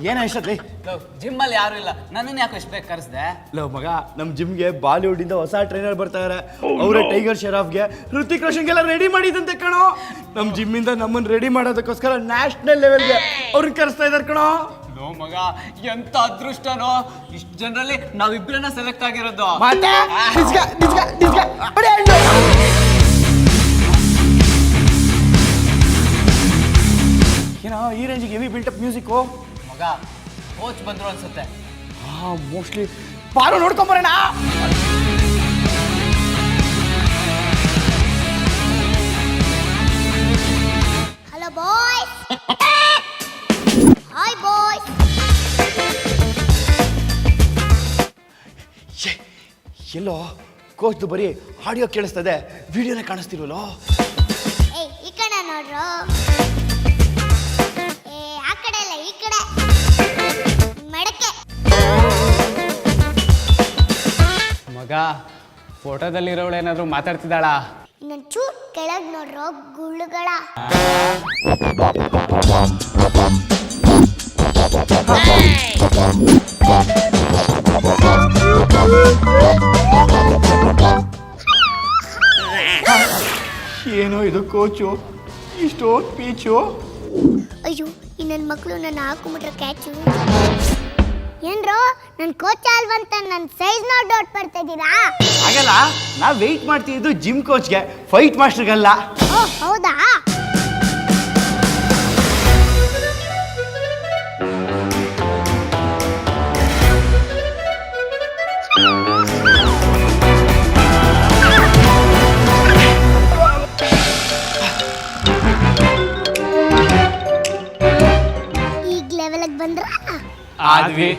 ಏನ ಇಷ್ಟತ್ಲಿ ಜಿಮ್ಮಲ್ಲಿ ಯಾರು ಇಲ್ಲ, ನನ್ನನ್ನು ಯಾಕೆ ಇಷ್ಟು ಬೇಕು ಕರೆಸ್ದೆ? ಲವ್ ಮಗ, ನಮ್ಮ ಜಿಮ್ಗೆ ಬಾಲಿವುಡ್ ಇಂದ ಹೊಸ ಟ್ರೈನರ್ ಬರ್ತಾ ಇದಾರೆ. ಅವರೇ ಟೈಗರ್ ಶರಾಫ್ಗೆ, ಹೃತಿಕ್ ರೋಷನ್ಗೆಲ್ಲ ರೆಡಿ ಮಾಡಿದಂತೆ ಕಣೋ. ನಮ್ಮ ಜಿಮ್ ಇಂದ ನಮ್ಮನ್ನ ರೆಡಿ ಮಾಡೋದಕ್ಕೋಸ್ಕರ ನ್ಯಾಷನಲ್ ಲೆವೆಲ್ಗೆ ಅವ್ರನ್ನ ಕರೆಸ್ತಾ ಇದಾರೆ ಕಣೋ. ಲೋ ಮಗ, ಎಂತ ಅದೃಷ್ಟನೋ, ಇಷ್ಟು ಜನರಲ್ಲಿ ನಾವಿಬ್ಬರನ್ನ ಸೆಲೆಕ್ಟ್ ಆಗಿರೋದು. ಮತ್ತೆ ಏನೋ ಈ ರೇಂಜಿಗೆ ಹೆವಿ ಬಿಲ್ಟಪ್ ಮ್ಯೂಸಿಕ್ಕು ಮಗ. ಕೋಚ್ ಬಂದ್ರು ಅನ್ಸುತ್ತೆ. ಮೋಸ್ಟ್ಲಿ ಬಾರು ನೋಡ್ಕೊಂಬರೋಣ. Hello boys. Hi boys. ಎಲ್ಲೋ ಕೋಚ್ದು ಬರೀ ಆಡಿಯೋ ಕೇಳಿಸ್ತದೆ, ವಿಡಿಯೋನೇ ಕಾಣಿಸ್ತಿಲ್ವಲ್ಲೋ. ಏಯ್ ಈ ಕಡೆ ನೋಡ್ರು. ಆ ಕಡೆ ಅಲ್ಲ, ಈ ಕಡೆ ಮಡಕೆ. ಮಗ, ಫೋಟೋದಲ್ಲಿರೋಳು ಏನಾದ್ರು ಮಾತಾಡ್ತಿದ್ದಾಳ? ಇನ್ನೊಂದು ಚೂರ್ ಕೆಳಗ್ ನೋಡ್ರು ಗುಳ್ಳುಗಳ. ಏನೋ ಇದು ಕೋಚು, ಇಷ್ಟೊಂದು ಪೀಚು. ಅಯ್ಯೋ, ಈ ನನ್ನ ಮಕ್ಕಳು ನನ್ನ ಹಾಕೊಂಬಿಟ್ರೆ ಕ್ಯಾಚು. ಏನ್ರೋ ನನ್ನ ಕೋಚ್ ಅಲ್ವಂತ ನನ್ನ ಸೈಜ್ ನೋಡಿ ಡೌಟ್ ಬರ್ತಾ ಇದ್ದೀರಾ? ಹಾಗಲ್ಲ, ನಾವು ವೆಯ್ಟ್ ಮಾಡ್ತಿದ್ದು ಜಿಮ್ ಕೋಚ್ಗೆ, ಫೈಟ್ ಮಾಸ್ಟರ್ಗಲ್ಲ. ಓ ಹೌದಾ? ಈಗ ಲೆವೆಲ್ಗೆ ಬಂದ್ರ? ಆದ್ವಿ.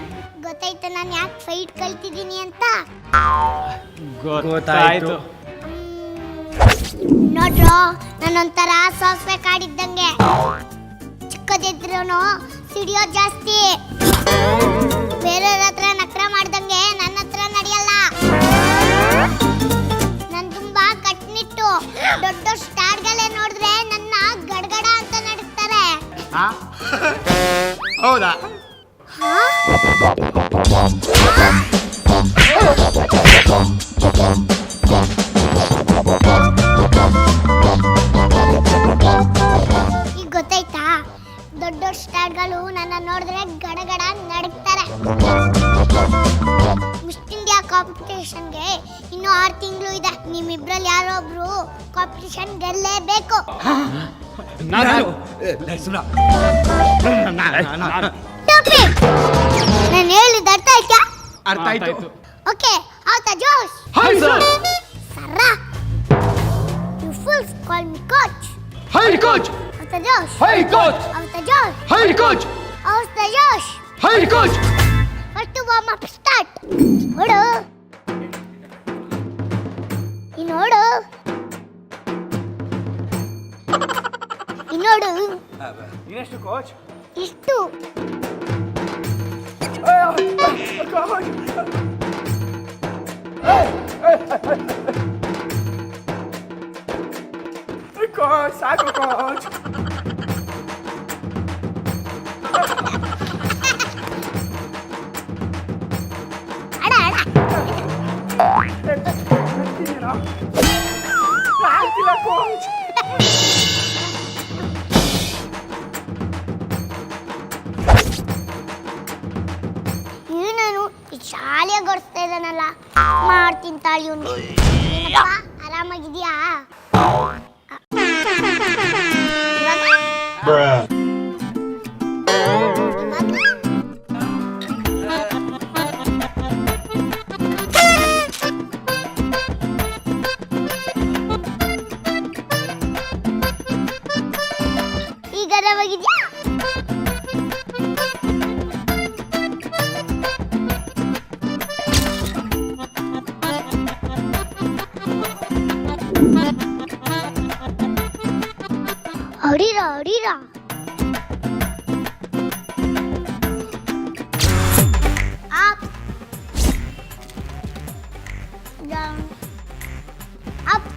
ಗೊತ್ತಾಯ್ತು ನಾನು ಯಾಕೆ ಫೈಟ್ ಕಲ್ತಿದ್ದೀನಿ ಅಂತ? ಗೊತ್ತಾಯ್ತು. ನೋಡ್ರೋ, ನಾನೊಂಥರ ಸಾಫ್ಟ್ವೇರ್ ಕಾಡಿದ್ದಂಗೆ. ಚಿಕ್ಕದಿದ್ರು ಸಿಡಿಯೋ ಜಾಸ್ತಿ. ಬೇರೆಯವ್ರ ಹತ್ರ ನಕ್ರ ಮಾಡ್ದಂಗೆ ನನ್ನ ಹತ್ರ ನಡೆಯಲ್ಲ. ನಾನು ತುಂಬಾ ಕಟ್ನಿಟ್ಟು. ದೊಡ್ಡ ಸ್ಟಾರ್ಗಳೇ ನೋಡಿದ್ರೆ ನನ್ನ ಗಡಗಡ ಅಂತ ನಡುತ್ತಾರೆ. ಹೌದಾ? ಈಗ ಗೊತ್ತಾಯ್ತಾ? ದೊಡ್ಡ ಸ್ಟಾರ್ಗಳು ನನ್ನ ನೋಡಿದ್ರೆ ಗಡಗಡ ನಡುಕ್ತಾರೆ. ಮಿಸ್ ಇಂಡಿಯಾ ಕಾಂಪಿಟೇಷನ್ಗೆ ಇನ್ನು 6 ತಿಂಗಳು ಇದೆ. ನಿಮ್ಮಿಬ್ರಲ್ಲಿ ಯಾರೋ ಒಬ್ರು ಕಾಂಪಿಟೇಷನ್ ಗೆಲ್ಲೇಬೇಕು. ನಾನು ಹೇಳಿದ ಅರ್ಥ ಆಯ್ತಾ? ಅರ್ಥ ಆಯ್ತು. ಓಕೆ, ಆಯ್ತಾ ಜೋಶ್? Hi sir. ಸರ್ರಾ, you fools call me coach. Hi coach. ಆಯ್ತಾ ಜೋಶ್? Hi coach. ಆಯ್ತಾ ಜೋಶ್? Hi coach. ಆಯ್ತಾ ಜೋಶ್? Hi coach. First warm up start. ನೋಡು, ನೋಡು, ನೋಡು. ಇನ್ನೆಷ್ಟು ಕೋಚ್? ಇಷ್ಟು. ಕೋಚ್ ಸಾಕು ಕೋಚ್. ಅಡ ಅಡ. ಕೋಚ್. ನಾನು ಶಾಲೆಗೆ ಓಡಿಸ್ತಾ ಇದ್ದಾನಲ್ಲ, ಮಾಡ್ತೀನಿ ತಾಳಿ. ಏನಪ್ಪ ಆರಾಮಾಗಿದ್ಯಾ? ಈಗ ಆರಾಮಾಗಿದ್ಯಾ? ಹೊಡೀರಾ ಹೊಡೀರಾ. Up down up.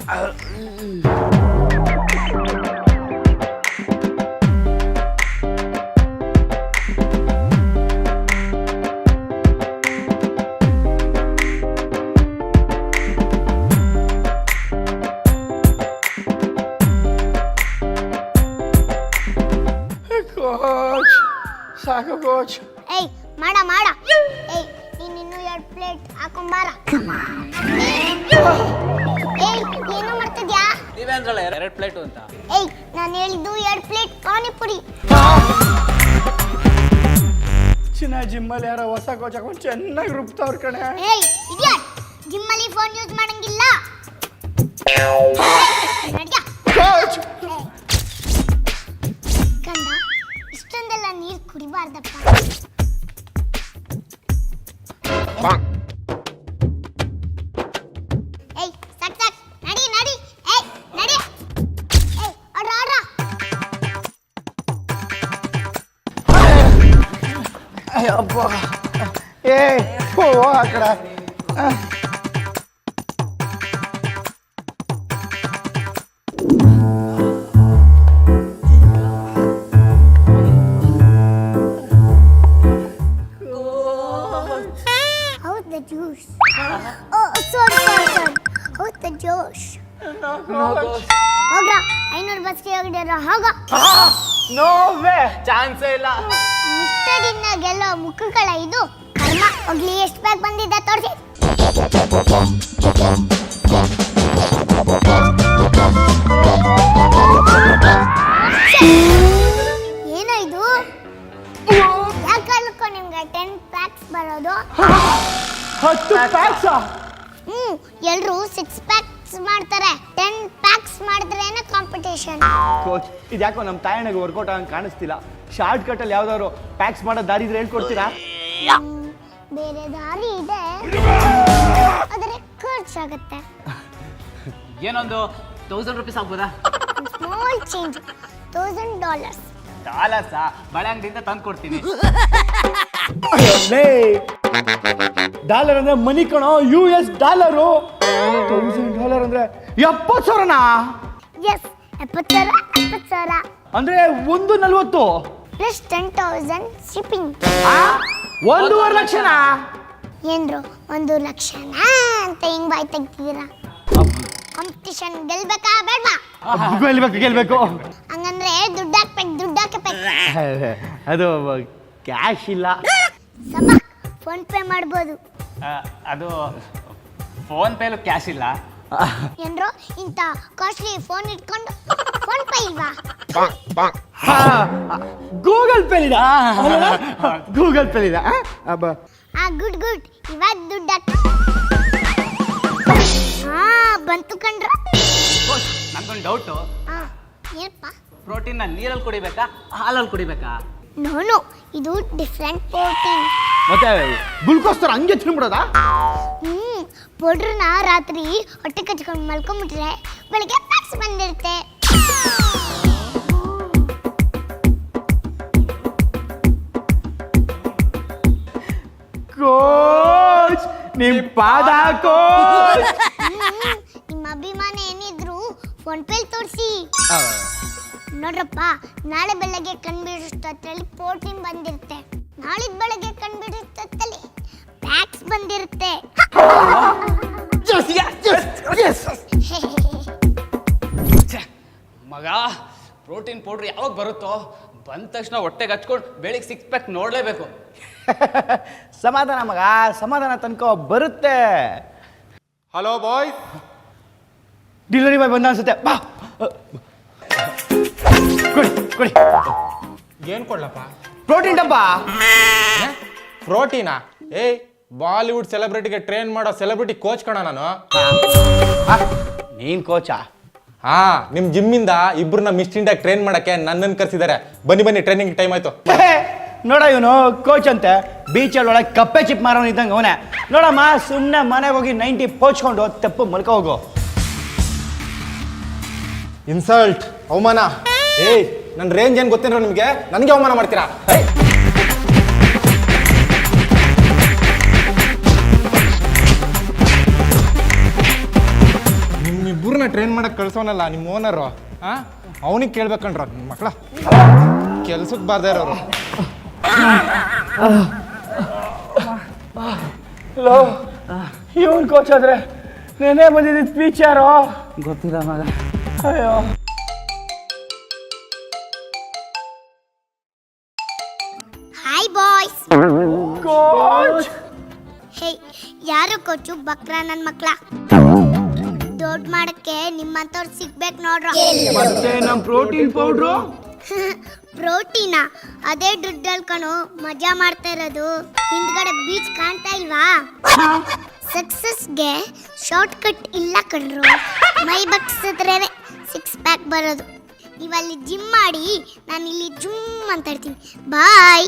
ಸಾಕು ಕೋಚ್. ಏಯ್ ಮಾಡ ಏಯ್ ನೀನು ಇನ್ನೂ 2 ಪ್ಲೇಟ್ ಹಾಕೊಂಬಾರ. ಏಯ್ ಏನು ಮಾಡ್ತಿದ್ಯಾ? ನೀವೇ ಅಂದ್ರಲ್ಲ 2 ಪ್ಲೇಟು ಅಂತ. ಏಯ್ ನಾನು ಹೇಳಿದ್ದು 2 ಪ್ಲೇಟ್ ಪಾನಿಪುರಿ. ಚಿನ್ನ ಜಿಮ್ಮಲ್ಲಿ ಯಾರೋ ಹೊಸ ಕೋಚ್ ಹಾಕೊಂಡು ಚೆನ್ನಾಗಿ ರುಬ್ತವ್ರ ಕಣೆ. ಏಯ್ ಇಡಿಯಟ್, ಜಿಮ್ಮಲ್ಲಿ ಫೋನ್ ಯೂಸ್ ಮಾಡಂಗಿಲ್ಲ. ನಡ್ಯ. ಕೋಚ್ ಕಂದ, ಇಷ್ಟೊಂದೆಲ್ಲ ನೀರು ಕುಡಿಬಾರ್ದಪ್ಪ. ಏಯ್ ಸಕ್ ನಡಿ ಏಯ್ ನಡಿ. ಏಯ್ ಆಡ್ರ ಅಯ್ಯಪ್ಪ. ಏ ಹೋ ಆ ಕಡೆ. How's the juice? Oh, sorry. How's the juice? ಹೋಗ್ರ 500 ಬಸ್ಗೆ ಹೋಗಿದ್ದಾರ ಹೋಗ. No way. ಚಾನ್ಸೇ ಇಲ್ಲ. ಮಿಸ್ಟರ್ ಗೆಲ್ಲೋ ಮುಖಗಳ ಇದು ಕರ್ಮ. ಹೋಗ್ಲಿ, ಎಷ್ಟು ಬ್ಯಾಗ್ ಬಂದಿದ್ದ ತೋರಿಸಿ. ಏನೋ ಇದು? ಯಾಕಲ್ಕೋ ನಿಮ್ಗೆ 10 ಪ್ಯಾಕ್ಸ್ ಬರೋದು? 10 ಪ್ಯಾಕ್ಸ್? ಎಲ್ರು 6 ಪ್ಯಾಕ್ಸ್ ಮಾಡ್ತಾರೆ. 10 ಪ್ಯಾಕ್ಸ್ ಮಾಡಿದ್ರೇನೆ ಕಾಂಪಿಟೇಷನ್. ಕೋಚ್ ಇದ್ಯಾಕೋ ನಮ್ಮ ತಾಯಣ್ಣಗೆ ವರ್ಕೌಟ್ ಆಗಂಗೆ ಕಾಣಿಸ್ತಿಲ್ಲ. ಶಾರ್ಟ್ ಕಟ್ ಅಲ್ಲಿ ಯಾವ್ದಾದ್ರು ಪ್ಯಾಕ್ಸ್ ಮಾಡೋ ದಾರಿ ಇದ್ರೆ ಹೇಳ್ಕೊಡ್ತೀರಾ? ಬೇರೆ ದಾರಿ ಇದೆ, ಆದರೆ ಖರ್ಚಾಗತ್ತೆ. ಏನೊಂದು 1000 ರೂಪೀಸ್ ಆಗ್ಬೋದಾ? Small change, $1000. ಡಾಲರ್ಸಾ? ಬಳೆ ಅಂಗಡಿಯಿಂದ ತಂದು ಕೊಡ್ತೀನಿ. ಡಾಲರ್ ಅಂದ್ರೆ ಮನಿ ಕಣೋ, US ಡಾಲರು. $1000 ಅಂದ್ರೆ 70,000ನಾ? ಎಸ್, 70,000 ಅಂದ್ರೆ 140 ಪ್ಲಸ್ 10,000 ಶಿಪ್ಪಿಂಗ್. 1.5 ಲಕ್ಷನಾ? ಏನ್ರು 1 ಲಕ್ಷನಾ ಅಂತ ಹಿಂಗ್ ಬಾಯ್ ತೆಗ್ತಿದ್ದೀರಾ? ಕಾಂಪಿಟೇಷನ್ ಗೆಲ್ಬೇಕಾ ಬೇಡ್ವಾ? ಗೆಲ್ಬೇಕು. ಹಂಗಂದ್ರೆ ದುಡ್ಡು ಹಾಕ್ಬೇಕು. ಅದು ಕ್ಯಾಶ್ ಇಲ್ಲ. ಫೋನ್ ಪೇ ಮಾಡ್ಬೋದು. ಅದು ಫೋನ್ ಪೇಲು ಕ್ಯಾಶ್ ಇಲ್ಲ. ಏನ್ರೋ ಇಂಥ ಕಾಸ್ಟ್ಲಿ ಫೋನ್ ಇಟ್ಕೊಂಡು ಫೋನ್ ಪೇ ಇಲ್ವಾ? ಗೂಗಲ್ ಪೇ ಇದೆ. ಗೂಗಲ್ ಪೇ ಇದೆ. ಗುಡ್ ಇವಾಗ ದುಡ್ಡು ಬಂತು ಕಣ್ರ. ನಂಗೊಂದು ಡೌಟು. ಏನಪ್ಪ? ಪ್ರೋಟೀನ್ ನೀರಲ್ಲಿ ಕುಡಿಬೇಕಾ ಹಾಲಲ್ಲಿ ಕುಡಿಬೇಕಾ? ನೋನು, ಇದು ಡಿಫ್ರೆಂಟ್ ಪ್ರೋಟೀನ್. ಮತ್ತೆ ಗ್ಲುಕೋಸ್ ತರ ಹಂಗೆ ತಿನ್ಬಿಡೋದಾ? ಪೌಡ್ರನ್ನ ರಾತ್ರಿ ಹೊಟ್ಟೆ ಕಚ್ಕೊಂಡು ಮಲ್ಕೊಂಡ್ಬಿಟ್ರೆ ಬೆಳಿಗ್ಗೆ ಪ್ಯಾಕ್ಸ್ ಬಂದಿರುತ್ತೆ. ಕೋಚ್ ನಿಮ್ ಪಾದ ಕೋಚ್. ನಿಮ್ಮ ಅಭಿಮಾನ ಏನಿದ್ರು ಫೋನ್ ಪೇ ತೋರಿಸಿ. ನೋಡ್ರಪ್ಪ, ನಾಳೆ ಬೆಳಗ್ಗೆ ಕಣ್ಬಿಡಿಸೋದ್ರಲ್ಲಿ ಪ್ರೋಟೀನ್ ಬಂದಿರುತ್ತೆ, ನಾಳಿದ್ ಬೆಳಗ್ಗೆ ಕಣ್ಬಿಡಿಸೋದ್ರಲ್ಲಿ ಪ್ಯಾಕ್ಸ್ ಬಂದಿರುತ್ತೆ. ಮಗ, ಪ್ರೋಟೀನ್ ಪೌಡ್ರ್ ಯಾವಾಗ ಬರುತ್ತೋ ಬಂದ ತಕ್ಷಣ ಹೊಟ್ಟೆಗೆ ಹಚ್ಕೊಂಡು ಬೆಳಿಗ್ಗೆ 6 ಪ್ಯಾಕ್ ನೋಡಲೇಬೇಕು. ಸಮಾಧಾನ ಮಗ, ಸಮಾಧಾನ ತನಕ ಬರುತ್ತೆ. ಹಲೋ ಬಾಯ್ಸ್, ಡೆಲಿವರಿ ಬಾಯ್ ಬಂದ ಅನ್ಸುತ್ತೆ. ಬಾ ಕೊಡಿ. ಏನ್ ಕೊಡ್ಲಪ್ಪ? ಪ್ರೋಟೀನ್ ಡಬ್ಬ. ಪ್ರೋಟೀನಾ? ಏಯ್, ಬಾಲಿವುಡ್ ಸೆಲೆಬ್ರಿಟಿಗೆ ಟ್ರೈನ್ ಮಾಡೋ ಸೆಲೆಬ್ರಿಟಿ ಕೋಚ್ ಕಣ ನಾನು. ನೀನ್ ಕೋಚಾ? ಹಾ, ನಿಮ್ ಜಿಮ್ಮಿಂದ ಇಬ್ರನ್ನ ಮಿಸ್ ಇಂಡಿಯಾ ಟ್ರೈನ್ ಮಾಡಕ್ಕೆ ನನ್ನನ್ನು ಕರ್ಸಿದ್ದಾರೆ. ಬನ್ನಿ ಟ್ರೈನಿಂಗ್ ಟೈಮ್ ಆಯ್ತು. ನೋಡ, ಇವನು ಕೋಚ್ ಅಂತೆ, ಬೀಚಲ್ಲಿ ಒಳಗೆ ಕಪ್ಪೆ ಚಿಪ್ ಮಾರೋನ್ ಇದ್ದಂಗೆ ಅವನೇ. ನೋಡಮ್ಮ, ಸುಮ್ಮನೆ ಮನೆಗೆ ಹೋಗಿ 90 ಪೋಚ್ಕೊಂಡು ತೆಪ್ಪು ಮಲ್ಕ ಹೋಗು. ಇನ್ಸಲ್ಟ್, ಅವಮಾನ. ಏಯ್, ನನ್ನ ರೇಂಜ್ ಏನ್ ಗೊತ್ತೇನೋ ನಿಮ್ಗೆ? ನನಗೆ ಅವಮಾನ ಮಾಡ್ತೀರಾ? ನಿಮ್ಮಿಬ್ಬರನ್ನ ಟ್ರೈನ್ ಮಾಡಕ್ ಕಳ್ಸೋನಲ್ಲ ನಿಮ್ಮ ಓನರು, ಅವನಿಗೆ ಕೇಳ್ಬೇಕಂಡ್ರ ನಿಮ್ಮ ಮಕ್ಳ ಕೆಲ್ಸಕ್ಕೆ ಬಾರ್ದೇ ಇರೋರು. ಇವನ್ ಕೋಚ್ ಆದ್ರೆ ನೆನೆ ಬಂದಿದ್ದ ಸ್ಪೀಚ್ ಯಾರೋ ಗೊತ್ತಿಲ್ಲ ಮಗ. ಅಯ್ಯೋ. ಬಾಯ್ಸ್. ಕೋಚ್ ಹೇ, ಯಾರು ಕೋಚು? ಬಕ್ರಾ ನನ್ನ ಮಕ್ಳ. ದೊಡ್ಡ ಮಾಡಕ್ಕೆ ನಿಮ್ಮಂತವ್ರು ಸಿಗ್ಬೇಕು ನೋಡ್ರ. ಮತ್ತೆ ನಮ್ಮ ಪ್ರೋಟೀನ್ ಪೌಡ್ರು. ಪ್ರೋಟೀನಾ? ಅದೇ ದುಡ್ಡಲ್ಲಿ ಕಣೋ ಮಜಾ ಮಾಡ್ತಾ ಇರೋದು. ಹಿಂದ್ಗಡೆ ಬೀಚ್ ಕಾಣ್ತಾ ಇಲ್ವಾ? ಸಕ್ಸಸ್ಗೆ ಶಾರ್ಟ್ ಕಟ್ ಇಲ್ಲ ಕಣ್ರು. ಮೈ ಬಗ್ಸಿದ್ರೆ 6 ಪ್ಯಾಕ್ ಬರೋದು. ನೀವಲ್ಲಿ ಜಿಮ್ ಮಾಡಿ, ನಾನು ಇಲ್ಲಿ ಜುಮ್ ಅಂತ ಇರ್ತೀನಿ. ಬಾಯ್.